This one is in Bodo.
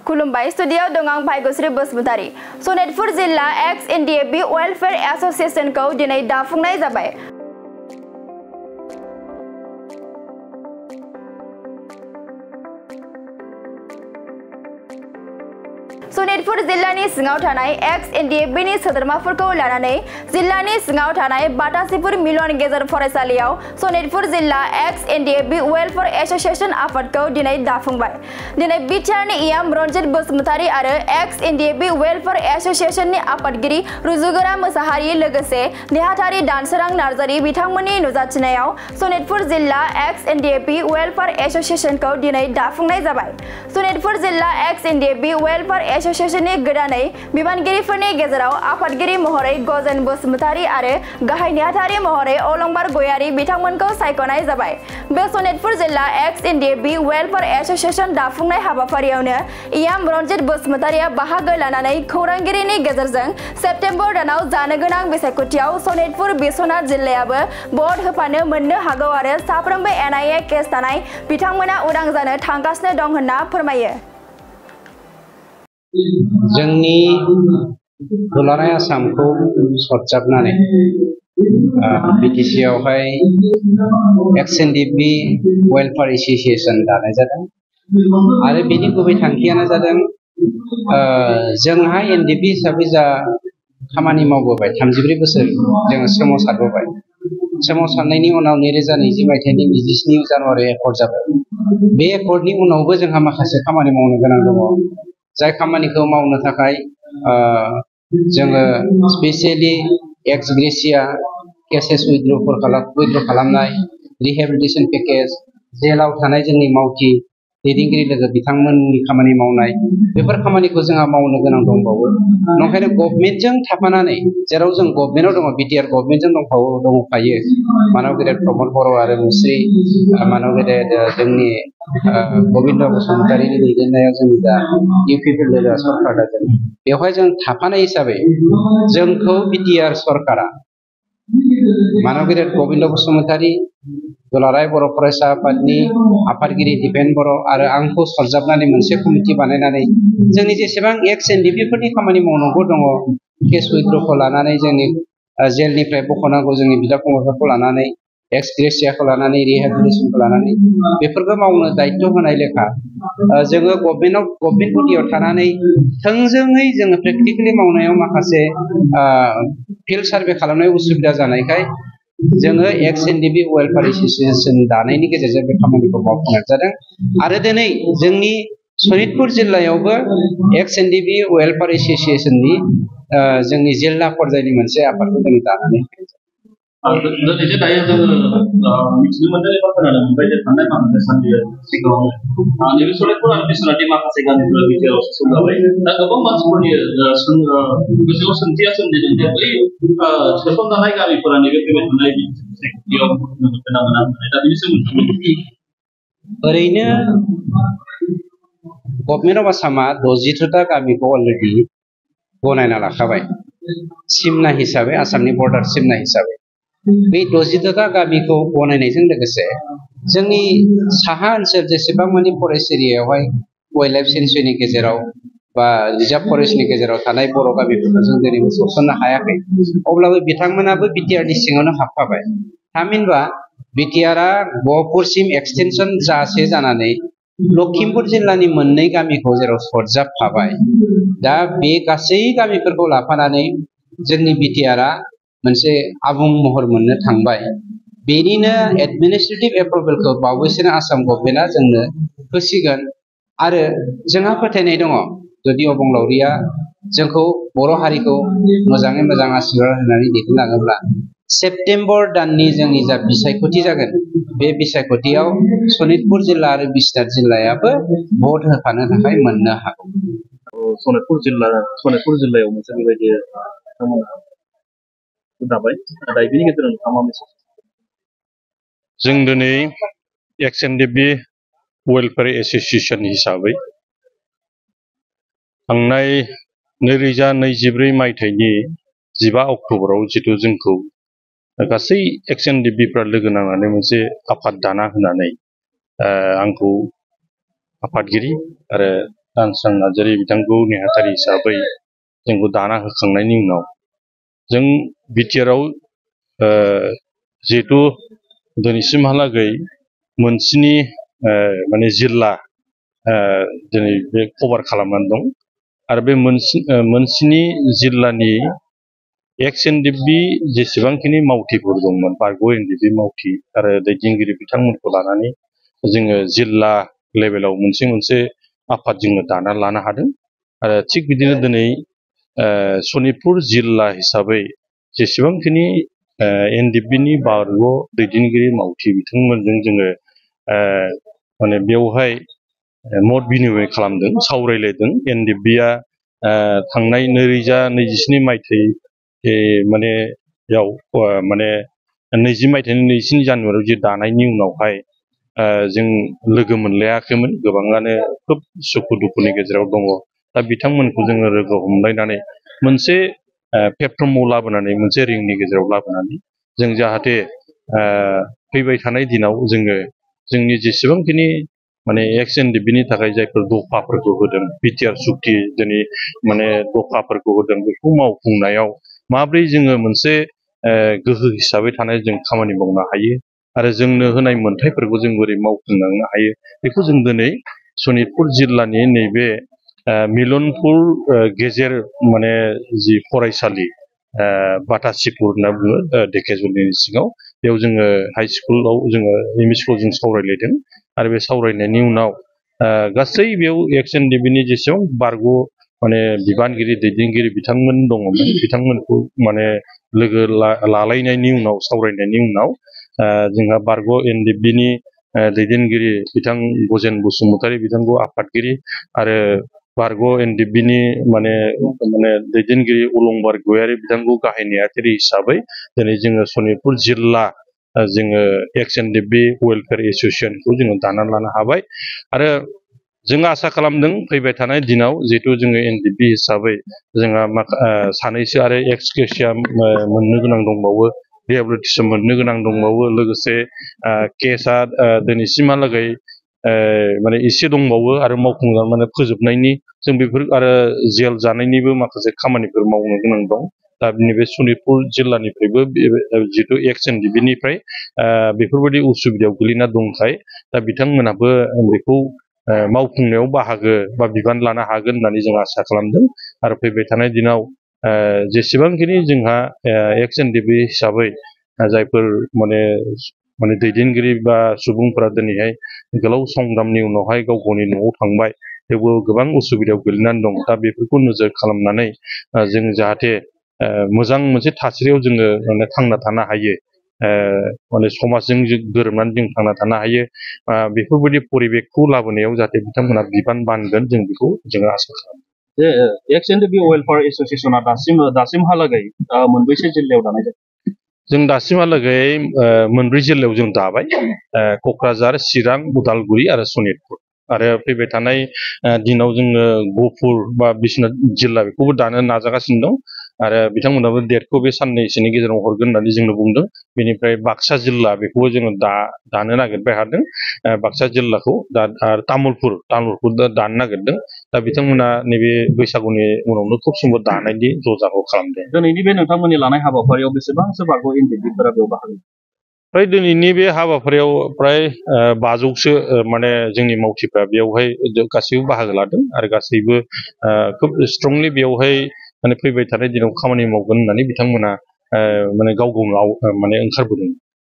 खुलुमबाय स्टुडियो दं आं भाग्यश्री बसुमतारी। सनितपुर जिल्ला एक्स एनडिएफबि वेलफेयर एसोसिएशनखौ दिनै दाफुंनाय जाबाय। सनितपुर जिल्लानि सिङाव थानाय एक्स एनडिएफबिनि सोद्रोमाफोरखौ लानानै जिल्लानि सिङाव थानाय बाटासिपुर मिलन गेजेर फरायसालियाव सनितपुर जिल्ला एक्स एनडिएफबि वेलफेयर एसोसिएशन आफादखौ दिनै दाफुंबाय। दिनै बिटिआरनि इयाम रन्जित बसुमतारी आरो एक्स एनडिएफबि वेलफेयर एसोसिएशननि आफादगिरि रुजुगोरा मोसाहारि लोगोसे नेहाथारि दानसोरां नार्जारि बिथांमोननि नुजाथिनायाव सनितपुर जिल्ला एक्स एनडिएफबि वेलफेयर एसोसिएशनखौ दिनै दाफुंनाय जाबाय। सनितपुर जिल्ला एक्स एनडिएफबि वेलफेयर एसोसिएशननि गोदानै बिबानगिरिफोरनि गेजेराव आफादगिरि महरै गजेन बसुमतारी आरो गाहाय नेहाथारि महरै अलंबार गयारी बिथांमोनखौ सायख'नाय जाबाय। बे सनितपुर जिल्ला एक्स एनडिएफबि वेलफेयर एसोसिएशन दाफुंनाय हाबाफारियावनो इयाम रन्जित बसुमतारीया बाहागो लानानै खौरांगिरिनि गेजेरजों सेप्तेम्बर दानाव जानो गोनां बिसायख'थियाव सनितपुर बिस्वनाथ जिल्लायाबो भट होफानो मोननो हागौ आरो साफ्रोमबो एनआईए केस थानाय बिथांमोना उदां जानो थांगासिनो दं होनना फोरमायो। जोंनि दुलाराय आसामखौ सरजाबनानै बिटिसि आवहाय एक्स एनडिएफबि वेलफेयर एसोसिएशन दानाय जादों आरो बेनि गुबै थांखियानो जादों जोंहा एनडिएफबि हिसाबै जा खामानि मावबोबाय 33 बोसोर जोङो सोमावसारबोबाय। सोमावसारनायनि उनाव 2020 मायथाइनि 27 जानुवारि एकर्ड जाबाय। बे एकर्डनि उनावबो जोंहा माखासे खामानि मावनो गोनां दङ। जाय खामानिखौ मावनो थाखाय जोङो स्पेसियेलि एक्स ग्रेसिया केसेस उइथड्र खालामनाय, रिहेबिलिटेसन पेकेज, जेलाव थानाय जोंनि मावथि दैदेनगिरि लोगो बिथांमोननि खामानि मावनाय, बेफोर खामानिखौ जोंहा मावनो गोनां दंबावो। नंखायनो गभर्नमेन्टजों थाफानानै जेराव जों गभर्नमेन्टआव दङ, बिटिआर गभर्नमेन्टजों दंफायो मानव गेदेर प्रमद बर' आरो मुस्रि मानव गेदेर जोंनि गबिन्द बसुमतारीनि दैदेननायाव जोंनि दा इउपिपिएल सरकार दादों। बेवहाय जों थाफानाय हिसाबै जोंखौ बिटिआर सरकारा मानव गेदेर गबिन्द बसुमतारी, दुलाराय बर' फरायसा आफादनि आफादगिरि दिपेन बर' आरो आंखौ सरजाबनानै मोनसे कमिटि बानायनानै जोंनि जेसेबां एक्स एनडिएफबिफोरनि खामानि मावनांगौ दङ, केस उइथड्रखौ लानानै जोंनि जेलनिफ्राय बख'नांगौ जोंनि बिदा फंबायफोरखौ लानानै, एक्स ग्रेसियाखौ लानानै, रिहेबिलिटेसनखौ लानानै बेफोरखौ मावनो दायित्व होनाय लेखा जोङो गभर्नमेन्ट बडियाव थानानै थोंजोङै जोङो प्रेक्टिकेलि मावनायाव माखासे फिल्ड सार्भे खालामनाय उसुबिदा जानायखाय जोङो एक्स एनडिएफबि वेलफेयर एसोसिएशन दानायनि गेजेरजों बे खामानिखौ मावफुंनाय जादों आरो दिनै जोंनि सनितपुर जिल्लायावबो एक्स एनडिएफबि वेलफेयर एसोसिएशननि जोंनि जिल्ला पर्यायनि मोनसे आफादखौ जों दानानै दिनै दायो जोङो मिथिनो मोनदों एबा खोनानो मोनबाय जे थांनाय माखासे साननि सिगाङाव नैबे सनितपुर आरो बिस्वनाथनि माखासे गामिफोरा बिटिआर आव सोसनजाबाय। दा गोबां मानसिफोरनि गोसोआव सोंथिया सोमजिदों जे बै सोसनजानाय गामिफोरा नैबे फैबाय थानाय बिसायख'थियाव होनो मोनगोन ना मोना होननानै। दा बेनि सोमोन्दै ओरैनो गभर्नमेन्ट अफ आसामा 62टा गामिखौ अलरेडि गनायना लाखाबाय सिमना हिसाबै, आसामनि बर्डार सिमना हिसाबै। बे 62टा गामिखौ गनायनायजों लोगोसे जोंनि साहा ओनसोल जेसेबां मानि फरेस्ट एरियायावहाय वाइल्ड लाइफ सेंसुरिनि गेजेराव बा रिजार्भ फरेस्टनि गेजेराव थानाय बर' गामिफोरखौ जों दिनैबो सोसननो हायाखै। अब्लाबो बिथांमोनाबो बिटिआरनि सिङावनो हाबफाबाय। थामहिनबा बिटिआरआ गहपुरसिम एक्सटेनसन जासे जानानै लखिमपुर जिल्लानि मोननै गामिखौ जेराव सरजाबफाबाय। दा बे गासै गामिफोरखौ लाफानानै जोंनि बिटिआरआ मोनसे आबुं महर मोननो थांबाय। बेनिनो एडमिनिस्ट्रेटिभ एप्रुभेलखौ बावैसोनो आसाम गभर्नमेन्टआ जोंनो होसिगोन आरो जोंहा फोथायनाय दङ जुदि अबंलावरिया जोंखौ बर' हारिखौ मोजाङै मोजां आशीर्बाद होनानै दैदेनलाङोब्ला सेप्तेम्बर दाननि जोंनि जा बिसायख'थि जागोन, बे बिसायख'थियाव सनितपुर जिल्ला आरो बिस्वनाथ जिल्लायाबो भट होफानो थाखाय मोननो हागौ। सनितपुर जिल्लायाव मोनसे बेबायदि बिथांमोना दाबाय। दा बेनि गेजेराव नोंथाङा मा मेसेज? जों दिनै एक्स एनडिएफबि वेलफेयर एसोसिएशन हिसाबै थांनाय 2024 मायथाइनि 15 अक्ट'बराव जिथु जोंखौ गासै एक्स एनडिएफबिफ्रा लोगो नांनानै मोनसे आफाद दाना होनानै आंखौ आफादगिरि आरो दानस्रां नार्जारि बिथांखौ नेहाथारि हिसाबै जोंखौ दाना होखांनायनि उनाव जों बिटिआरआव जिहेतु दिनैसिमहालागै मोनस्नि माने जिल्ला दिनै बे कभार खालामनानै दं आरो बे मोनस्नि जिल्लानि एक्स एनडिएफबि जेसेबांखिनि मावथिफोर दंमोन बारग' एनडिएफबि मावथि आरो दैदेनगिरि बिथांमोनखौ लानानै जोङो जिल्ला लेभेलाव मोनसे आफाद जोङो दाना लानो हादों आरो थिग बिदिनो दिनै सनितपुर जिल्ला हिसाबै जेसेबांखिनि एनडिएफबिनि बारग' दैदेनगिरि मावथि बिथांमोनजों जोङो माने बेवहाय मत बिनिमय खालामदों सावरायलायदों एनडिएफबिआ थांनाय 2027 मायथाइ माने 20 मायथाइनि 2 जानुवारियाव जे दानायनि उनावहाय जों लोगो मोनलायाखैमोन गोबाङानो खोब सुखु दुखुनि गेजेराव दङ दा बिथांमोनखौ जोङो लोगो हमलायनानै मोनसे प्लेटफर्माव लाबोनानै मोनसे रिंनि गेजेराव लाबोनानै जों जाहाथे फैबाय थानाय दिनाव जोङो जोंनि जेसेबांखिनि माने एक्स एनडिएफबिनि थाखाय जायफोर दफाफोरखौ होदों बिटिआर सुक्ति दिनै माने दफाफोरखौ होदों बेखौ मावफुंनायाव माब्रै जोङो मोनसे गोहो हिसाबै थानाय जों खामानि मावनो हायो आरो जोंनो होनाय मोनथायफोरखौ जों बोरै मावफुंलांनो हायो बेखौ जों दिनै सनितपुर जिल्लानि नैबे मिलनपुर गेजेर माने जि फरायसालि बाटासिपुर होनना बुङो धेकियाजुलिनि सिङाव बेयाव जोङो हाइ स्कुलाव जोङो एमइ स्कुलाव जों सावरायलायदों आरो बे सावरायनायनि उनाव गासै बेयाव एक्स एनडिएफबिनि जेसेबां बारग' माने बिबानगिरि दैदेनगिरि बिथांमोन दङमोन बिथांमोनखौ माने लोगो लालायनायनि उनाव सावरायनायनि उनाव जोंहा बारग' एनडिएफबिनि दैदेनगिरि बिथां गजेन बसुमतारी बिथांखौ आफादगिरि आरो बारग' एनडिएफबिनि माने दैदेनगिरि अलंबार गयारी बिथांखौ गाहाय नेहाथारि हिसाबै दिनै जोङो सनितपुर जिल्ला जोङो एक्स एनडिएफबि वेलफेयार एसोसिएशनखौ जोङो दानानै लानो हाबाय आरो जों आसा खालामदों फैबाय थानाय दिनाव जिहेतु जोङो एनडिएफबि हिसाबै जोंहा सानैसो आरो एक्स केसिया मोननो गोनां दंबावो रिहेबिलिटेसन मोननो गोनां दंबावो लोगोसे केसआ दिनैसिमहालागै माने एसे दंबावो आरो मावफुंजानाय माने फोजोबनायनि जों बेफोर आरो जेल जानायनिबो माखासे खामानिफोर मावनो गोनां दं दा नैबे सनितपुर जिल्लानिफ्रायबो जिहेतु एक्स एनडिएफबिनिफ्राय बेफोरबायदि उसुबिदायाव गोलैना दंखाय दा बिथांमोनाबो बेखौ मावफुंनायाव बाहागो बा बिबान लानो हागोन होननानै जों आसा खालामदों आरो फैबाय थानाय दिनाव जेसेबांखिनि जोंहा एक्स एनडिएफबि हिसाबै जायफोर माने दैदेनगिरि बा सुबुंफोरा दिनैहाय गोलाव संग्रामनि उनावहाय गाव गावनि न'आव थांबाय थेवबो गोबां उसुबिदायाव गोलैनानै दं दा बेफोरखौ नोजोर खालामनानै जों जाहाथे मोजां मोनसे थासारियाव जोङो माने थांना थानो हायो माने समाजजों गोरोबनानै जों थांना थानो हायो बेफोरबायदि परिबेकखौ लाबोनायाव जाहाथे बिथांमोना बिबान बानगोन जों बेखौ जोङो आसा खालामो जे एक्स एनडिएफबि वेलफेयार एसोसिएशना दासिमहालागै मोनबेसे जिल्लायाव दानाय जादों जों दासिमहालागै मोनब्रै जिल्लायाव जों दाबाय क'क्राझार चिरां उदालगुरि आरो सनितपुर आरो फैबाय थानाय दिनाव जोङो गहपुर बा बिश्वनाथ जिल्ला बेखौबो दानो नाजागासिनो दं आरो बिथांमोनाबो डेटखौ बे साननैसोनि गेजेराव हरगोन होननानै जोंनो बुंदों बेनिफ्राय बाक्सा जिल्ला बेखौबो जोङो दानो नागिरबाय हादों बाक्सा जिल्लाखौ आरो तामुलपुर दानो नागिरदों दा बिथांमोना नैबे बैसागुनि उनावनो खुब समबो दानायनि जजाखौ खालामदों दिनैनि बे नोंथांमोननि लानाय हाबाफारियाव बेसेबांसो बारग' एनडिएफबिफोरा बेयाव बाहागो फ्राय दिनैनि बे हाबाफारियाव फ्राय 500सो माने जोंनि मावथिफ्रा बेयावहाय गासैबो बाहागो लादों आरो गासैबो खोब स्ट्रंलि बेयावहाय माने फैबाय थानाय दिनाव खामानि मावगोन होननानै बिथांमोना माने गाव गावनो माने ओंखारबोदों